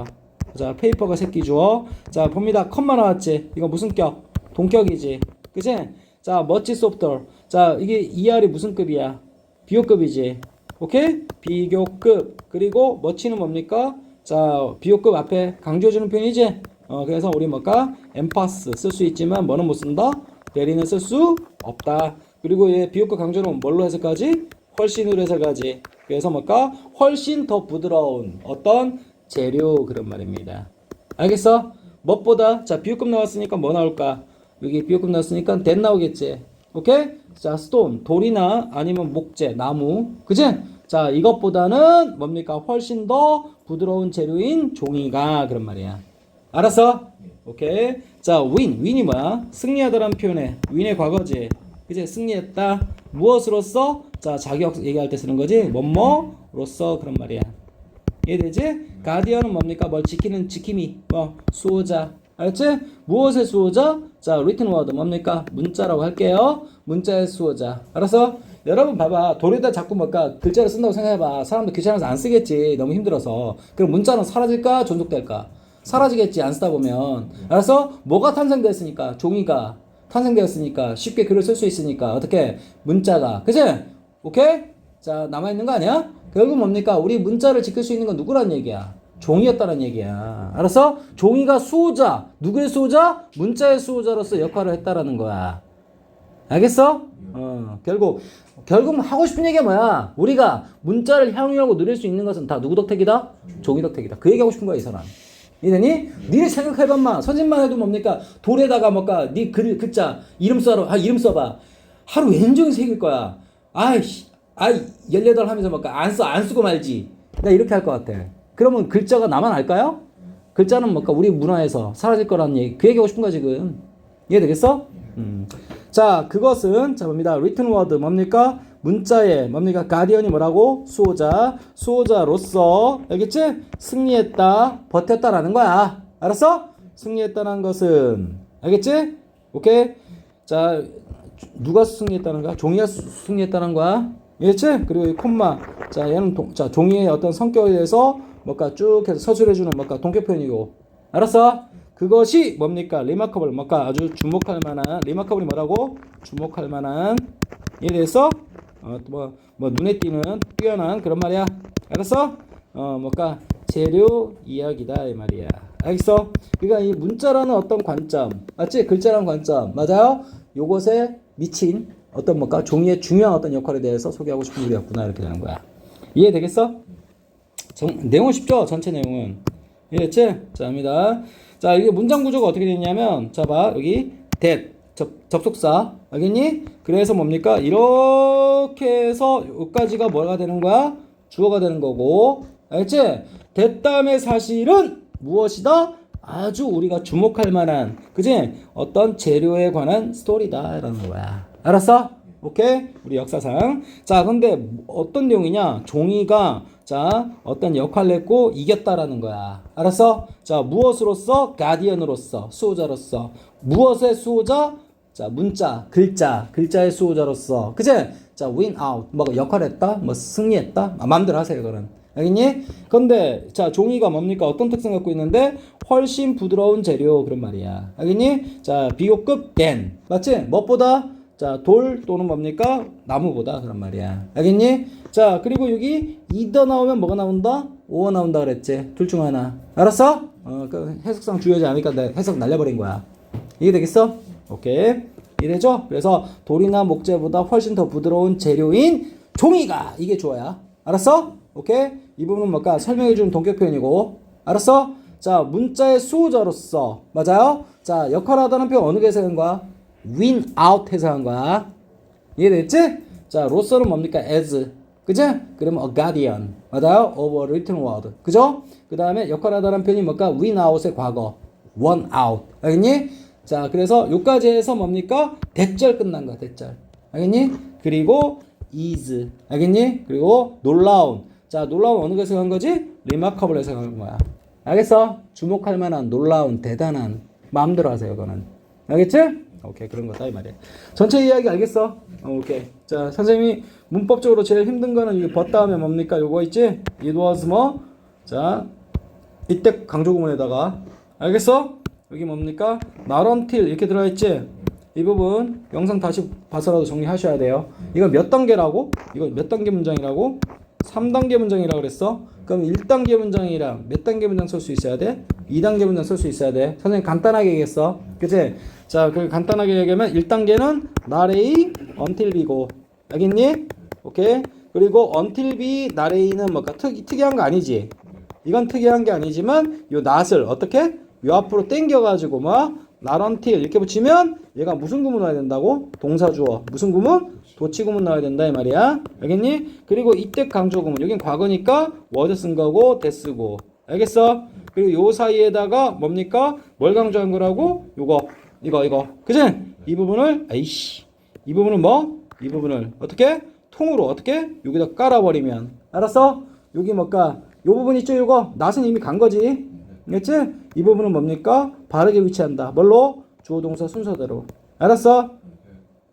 S1: 자, 페이퍼가 새끼 주어. 자, 봅니다. 컴마 나왔지? 이거 무슨 격? 동격이지. 그치? 자, 멋지 소프트웨어. 자, 이게 ER이 무슨 급이야? 비교급이지. 오케이? 비교급. 그리고 멋지는 뭡니까? 자, 비교급 앞에 강조해주는 표현이지? 그래서 우리 뭘까? 엠파스 쓸 수 있지만 뭐는 못 쓴다? 대리는 쓸 수 없다. 그리고 얘 비교급 강조는 뭘로 해석하지? 훨씬으로 해석하지. 그래서 뭘까? 훨씬 더 부드러운 어떤 재료 그런 말입니다. 알겠어? 무엇보다 자 비유급 나왔으니까 뭐 나올까? 여기 비유급 나왔으니까 that 나오겠지. 오케이? 자 stone 돌이나 아니면 목재 나무 그치? 자 이것보다는 뭡니까? 훨씬 더 부드러운 재료인 종이가 그런 말이야. 알았어? 오케이. 자 win이 뭐야? 승리하다라는 표현에 win의 과거지. 그치? 승리했다. 무엇으로써? 자, 자격 얘기할 때 쓰는 거지. 뭐뭐로써 그런 말이야. 이해되지? 가디언은 뭡니까? 뭘 지키는 지킴이. 수호자. 알았지? 무엇의 수호자? 자, written word 뭡니까? 문자라고 할게요. 문자의 수호자. 알았어? 여러분 봐봐. 돌에다 자꾸 뭘까? 글자를 쓴다고 생각해봐. 사람들 귀찮아서 안 쓰겠지. 너무 힘들어서. 그럼 문자는 사라질까? 존속될까? 사라지겠지. 안 쓰다 보면. 알았어? 뭐가 탄생됐으니까? 종이가. 탄생되었으니까 쉽게 글을 쓸 수 있으니까 어떻게 문자가 그치? 오케이? 자 남아있는 거 아니야? 결국 뭡니까? 우리 문자를 지킬 수 있는 건 누구란 얘기야? 종이였다는 얘기야. 알았어? 종이가 수호자 누구의 수호자? 문자의 수호자로서 역할을 했다라는 거야. 알겠어? 결국 하고 싶은 얘기가 뭐야? 우리가 문자를 향유하고 누릴 수 있는 것은 다 누구 덕택이다? 종이 덕택이다. 그 얘기하고 싶은 거야 이 사람. 이러니 니네 생각해봐마. 선생님만 해도 뭡니까? 돌에다가 뭘까? 니 글자 이름 써봐. 하루 왼종일 새길 거야. 아이 18 하면서 뭘까? 안 쓰고 말지. 나 이렇게 할 것 같아. 그러면 글자가 나만 알까요? 글자는 뭘까? 우리 문화에서 사라질 거라는 얘기. 그 얘기하고 싶은 거야 지금. 이해되겠어? 자 그것은 자 봅니다. written word 뭡니까? 문자에 뭡니까? 가디언이 뭐라고? 수호자로서 알겠지? 승리했다, 버텼다라는 거야. 알았어? 승리했다는 것은 알겠지? 오케이? 자 누가 승리했다는 거야? 종이가 승리했다는 거야. 알겠지? 그리고 이 콤마. 자 얘는 자 종이의 어떤 성격에 대해서 뭔가 쭉 해서 서술해주는 뭔가 동격 표현이고. 알았어? 그것이 뭡니까? 리마커블 뭔가 아주 주목할 만한 리마커블이 뭐라고? 주목할 만한 에 대해서 눈에 띄는 뛰어난 그런 말이야. 알았어? 뭔가 재료 이야기다 이 말이야. 알겠어? 그러니까 이 문자라는 어떤 관점, 맞지? 글자라는 관점, 맞아요? 요것에 미친 어떤 뭔가 종이의 중요한 어떤 역할에 대해서 소개하고 싶은 글이었구나 이렇게 되는 거야. 이해되겠어? 내용은 쉽죠? 전체 내용은. 이해됐지? 자, 합니다. 자, 이게 문장 구조가 어떻게 되냐면, 자, 봐. 여기, that. 접속사. 알겠니? 그래서 뭡니까? 이렇게 해서 여기까지가 뭐가 되는 거야? 주어가 되는 거고. 알겠지? that 다음에 사실은 무엇이다? 아주 우리가 주목할 만한, 그지? 어떤 재료에 관한 스토리다. 라는 거야. 알았어? 오케이? 우리 역사상. 자, 근데 어떤 내용이냐? 종이가 자, 어떤 역할을 했고 이겼다라는 거야. 알았어? 자, 무엇으로서? 가디언으로서, 수호자로서. 무엇의 수호자? 자, 문자, 글자의 수호자로서. 그제? 자, win out. 뭐 역할을 했다? 뭐 승리했다? 마음대로 하세요, 그거는. 알겠니? 근데 자, 종이가 뭡니까? 어떤 특성 갖고 있는데 훨씬 부드러운 재료 그런 말이야. 알겠니? 자, 비교급 댄. 맞지? 무엇보다? 자, 돌 또는 뭡니까? 나무보다 그런 말이야. 알겠니? 자, 그리고 여기 either 나오면 뭐가 나온다? or 나온다 그랬지. 둘 중 하나. 알았어? 그 해석상 중요하지 않으니까 내가 해석 날려버린 거야. 이해되겠어? 오케이. 이래죠? 그래서 돌이나 목재보다 훨씬 더 부드러운 재료인 종이가 이게 주어야. 알았어? 오케이? 이 부분은 뭘까? 설명해주는 동격 표현이고. 알았어? 자, 문자의 수호자로서. 맞아요? 자, 역할하다는 표현 어느 게 해석한 거야? win out 해석한 거야. 이해됐지? 자, 로서는 뭡니까? as. 그죠? 그러면 a guardian. 맞아요? of a written word. 그죠? 그 다음에 역할하다는 표현이 뭘까? win out의 과거. won out. 알겠니? 자, 그래서 요까지 해서 뭡니까? 대절 끝난 거야, 대절. 알겠니? 그리고 is. 알겠니? 그리고 놀라운. 자, 놀라운 어느 게 해석한 거지? remarkable 해석한 거야. 알겠어? 주목할 만한, 놀라운, 대단한. 마음대로 하세요, 그거는. 알겠지? 오케이, 그런 거다 이 말이야. 전체 이야기 알겠어? 오케이. 자, 선생님이 문법적으로 제일 힘든 거는 이게 but 다음에 뭡니까? 요거 있지? it was 뭐? 자, 이때 강조구문에다가 알겠어? 여기 뭡니까? not until 이렇게 들어가 있지? 이 부분 영상 다시 봐서라도 정리하셔야 돼요. 이거 몇 단계라고? 이거 몇 단계 문장이라고? 3단계 문장이라고 그랬어? 그럼 1단계 문장이랑 몇 단계 문장 쓸 수 있어야 돼? 2단계 문장 쓸 수 있어야 돼. 선생님 간단하게 얘기했어. 그치? 자, 그 간단하게 얘기하면 1단계는 not A, until B고. 알겠니? 오케이? 그리고 until B, not A는 뭔가 특이한 거 아니지? 이건 특이한 게 아니지만 요 not을 어떻게? 요 앞으로 당겨가지고 뭐 not until 이렇게 붙이면 얘가 무슨 구문 나와야 된다고? 동사주어. 무슨 구문? 도치구문 나와야 된다 이 말이야. 알겠니? 그리고 이때 강조구문. 여긴 과거니까 was 쓴 거고 됐쓰고. 알겠어? 그리고 요 사이에다가 뭡니까? 뭘 강조한 거라고? 요거. 이거. 그치? 이 부분을 아이씨. 이 부분은 뭐? 이 부분을 어떻게? 통으로 어떻게? 여기다 깔아버리면. 알았어? 여기 뭘까? 요 부분 있죠? 요거. 낫은 이미 간 거지. 알겠지? 이 부분은 뭡니까? 바르게 위치한다. 뭘로? 주어 동사 순서대로. 알았어?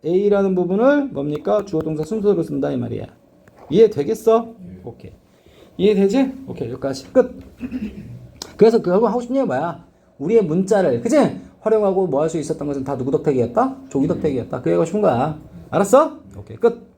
S1: A라는 부분을 뭡니까? 주어 동사 순서대로 쓴다 이 말이야. 이해되겠어? 오케이. 이해되지? 오케이. 여기까지 끝. 그래서 결국 하고 싶은 얘기가 뭐야? 우리의 문자를 그치? 활용하고 뭐 할 수 있었던 것은 다 누구 덕택이었다? 종이 덕택이었다. 그 얘기가 싶은 거야. 알았어? 오케이. 끝.